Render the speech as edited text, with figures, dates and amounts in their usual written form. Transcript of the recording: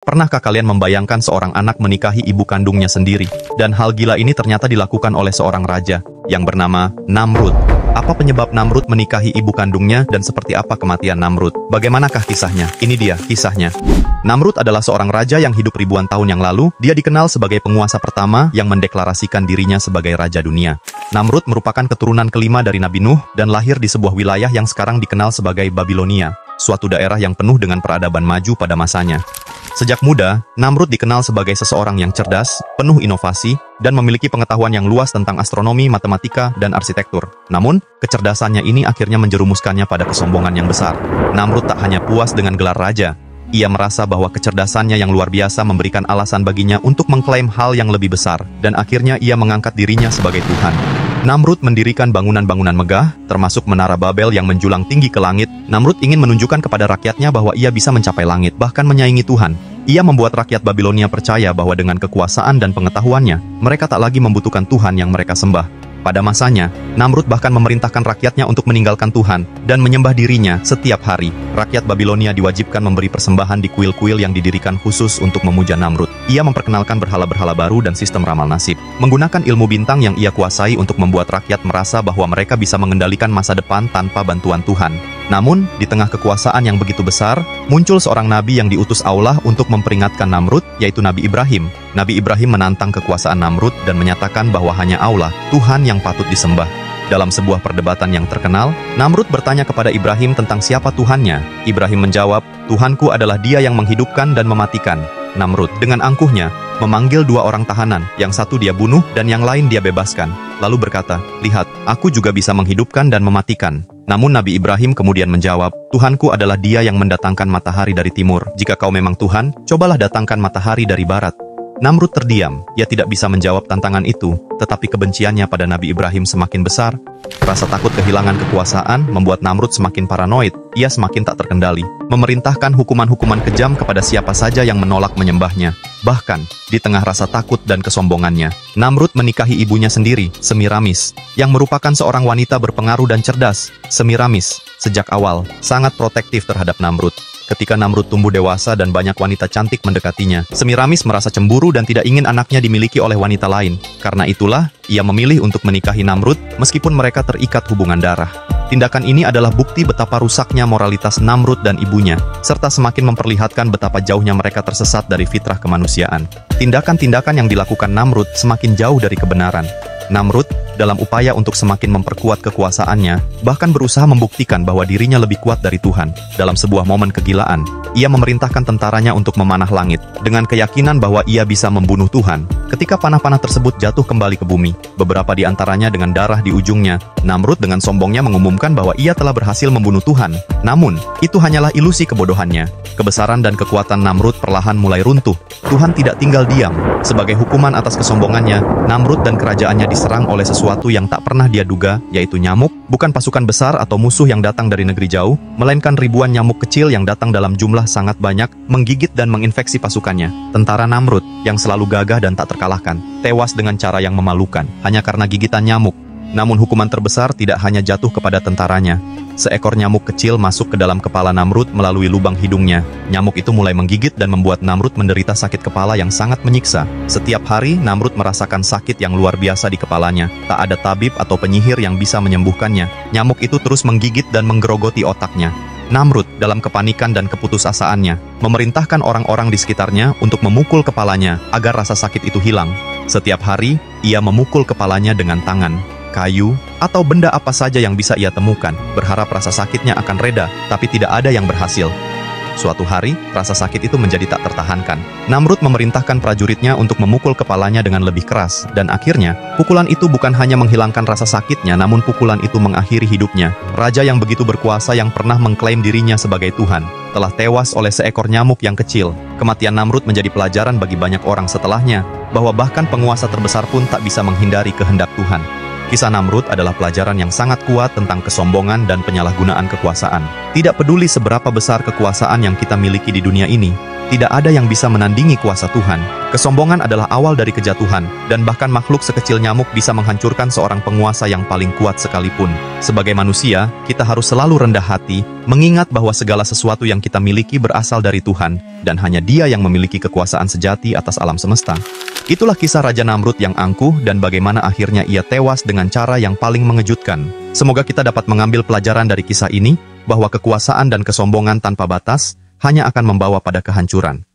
Pernahkah kalian membayangkan seorang anak menikahi ibu kandungnya sendiri? Dan hal gila ini ternyata dilakukan oleh seorang raja yang bernama Namrud. Apa penyebab Namrud menikahi ibu kandungnya dan seperti apa kematian Namrud? Bagaimanakah kisahnya? Ini dia kisahnya. Namrud adalah seorang raja yang hidup ribuan tahun yang lalu. Dia dikenal sebagai penguasa pertama yang mendeklarasikan dirinya sebagai raja dunia. Namrud merupakan keturunan kelima dari Nabi Nuh dan lahir di sebuah wilayah yang sekarang dikenal sebagai Babilonia, suatu daerah yang penuh dengan peradaban maju pada masanya. Sejak muda, Namrud dikenal sebagai seseorang yang cerdas, penuh inovasi, dan memiliki pengetahuan yang luas tentang astronomi, matematika, dan arsitektur. Namun, kecerdasannya ini akhirnya menjerumuskannya pada kesombongan yang besar. Namrud tak hanya puas dengan gelar raja. Ia merasa bahwa kecerdasannya yang luar biasa memberikan alasan baginya untuk mengklaim hal yang lebih besar, dan akhirnya ia mengangkat dirinya sebagai Tuhan. Namrud mendirikan bangunan-bangunan megah, termasuk Menara Babel yang menjulang tinggi ke langit. Namrud ingin menunjukkan kepada rakyatnya bahwa ia bisa mencapai langit, bahkan menyaingi Tuhan. Ia membuat rakyat Babilonia percaya bahwa dengan kekuasaan dan pengetahuannya, mereka tak lagi membutuhkan Tuhan yang mereka sembah. Pada masanya, Namrud bahkan memerintahkan rakyatnya untuk meninggalkan Tuhan dan menyembah dirinya setiap hari. Rakyat Babilonia diwajibkan memberi persembahan di kuil-kuil yang didirikan khusus untuk memuja Namrud. Ia memperkenalkan berhala-berhala baru dan sistem ramal nasib, menggunakan ilmu bintang yang ia kuasai untuk membuat rakyat merasa bahwa mereka bisa mengendalikan masa depan tanpa bantuan Tuhan. Namun, di tengah kekuasaan yang begitu besar, muncul seorang nabi yang diutus Allah untuk memperingatkan Namrud, yaitu Nabi Ibrahim. Nabi Ibrahim menantang kekuasaan Namrud dan menyatakan bahwa hanya Allah, Tuhan yang patut disembah. Dalam sebuah perdebatan yang terkenal, Namrud bertanya kepada Ibrahim tentang siapa Tuhannya. Ibrahim menjawab, "Tuhanku adalah Dia yang menghidupkan dan mematikan." Namrud dengan angkuhnya memanggil dua orang tahanan, yang satu dia bunuh dan yang lain dia bebaskan. Lalu berkata, "Lihat, aku juga bisa menghidupkan dan mematikan." Namun Nabi Ibrahim kemudian menjawab, "Tuhanku adalah Dia yang mendatangkan matahari dari timur. Jika kau memang Tuhan, cobalah datangkan matahari dari barat." Namrud terdiam. Ia tidak bisa menjawab tantangan itu, tetapi kebenciannya pada Nabi Ibrahim semakin besar. Rasa takut kehilangan kekuasaan membuat Namrud semakin paranoid. Ia semakin tak terkendali, memerintahkan hukuman-hukuman kejam kepada siapa saja yang menolak menyembahnya. Bahkan, di tengah rasa takut dan kesombongannya, Namrud menikahi ibunya sendiri, Semiramis, yang merupakan seorang wanita berpengaruh dan cerdas. Semiramis, sejak awal, sangat protektif terhadap Namrud. Ketika Namrud tumbuh dewasa dan banyak wanita cantik mendekatinya, Semiramis merasa cemburu dan tidak ingin anaknya dimiliki oleh wanita lain. Karena itulah, ia memilih untuk menikahi Namrud meskipun mereka terikat hubungan darah. Tindakan ini adalah bukti betapa rusaknya moralitas Namrud dan ibunya, serta semakin memperlihatkan betapa jauhnya mereka tersesat dari fitrah kemanusiaan. Tindakan-tindakan yang dilakukan Namrud semakin jauh dari kebenaran. Namrud, dalam upaya untuk semakin memperkuat kekuasaannya, bahkan berusaha membuktikan bahwa dirinya lebih kuat dari Tuhan. Dalam sebuah momen kegilaan, ia memerintahkan tentaranya untuk memanah langit, dengan keyakinan bahwa ia bisa membunuh Tuhan. Ketika panah-panah tersebut jatuh kembali ke bumi, beberapa di antaranya dengan darah di ujungnya, Namrud dengan sombongnya mengumumkan bahwa ia telah berhasil membunuh Tuhan. Namun, itu hanyalah ilusi kebodohannya. Kebesaran dan kekuatan Namrud perlahan mulai runtuh. Tuhan tidak tinggal diam. Sebagai hukuman atas kesombongannya, Namrud dan kerajaannya diserang oleh sesuatu yang tak pernah dia duga, yaitu nyamuk. Bukan pasukan besar atau musuh yang datang dari negeri jauh, melainkan ribuan nyamuk kecil yang datang dalam jumlah sangat banyak, menggigit dan menginfeksi pasukannya. Tentara Namrud, yang selalu gagah dan tak terkalahkan, tewas dengan cara yang memalukan, hanya karena gigitan nyamuk. Namun hukuman terbesar tidak hanya jatuh kepada tentaranya. Seekor nyamuk kecil masuk ke dalam kepala Namrud melalui lubang hidungnya. Nyamuk itu mulai menggigit dan membuat Namrud menderita sakit kepala yang sangat menyiksa. Setiap hari, Namrud merasakan sakit yang luar biasa di kepalanya. Tak ada tabib atau penyihir yang bisa menyembuhkannya. Nyamuk itu terus menggigit dan menggerogoti otaknya. Namrud, dalam kepanikan dan keputusasaannya, memerintahkan orang-orang di sekitarnya untuk memukul kepalanya agar rasa sakit itu hilang. Setiap hari, ia memukul kepalanya dengan tangan, kayu, atau benda apa saja yang bisa ia temukan, berharap rasa sakitnya akan reda, tapi tidak ada yang berhasil. Suatu hari, rasa sakit itu menjadi tak tertahankan. Namrud memerintahkan prajuritnya untuk memukul kepalanya dengan lebih keras, dan akhirnya, pukulan itu bukan hanya menghilangkan rasa sakitnya, namun pukulan itu mengakhiri hidupnya. Raja yang begitu berkuasa yang pernah mengklaim dirinya sebagai Tuhan, telah tewas oleh seekor nyamuk yang kecil. Kematian Namrud menjadi pelajaran bagi banyak orang setelahnya, bahwa bahkan penguasa terbesar pun tak bisa menghindari kehendak Tuhan. Kisah Namrud adalah pelajaran yang sangat kuat tentang kesombongan dan penyalahgunaan kekuasaan. Tidak peduli seberapa besar kekuasaan yang kita miliki di dunia ini, tidak ada yang bisa menandingi kuasa Tuhan. Kesombongan adalah awal dari kejatuhan, dan bahkan makhluk sekecil nyamuk bisa menghancurkan seorang penguasa yang paling kuat sekalipun. Sebagai manusia, kita harus selalu rendah hati, mengingat bahwa segala sesuatu yang kita miliki berasal dari Tuhan, dan hanya Dia yang memiliki kekuasaan sejati atas alam semesta. Itulah kisah Raja Namrud yang angkuh dan bagaimana akhirnya ia tewas dengan cara yang paling mengejutkan. Semoga kita dapat mengambil pelajaran dari kisah ini, bahwa kekuasaan dan kesombongan tanpa batas hanya akan membawa pada kehancuran.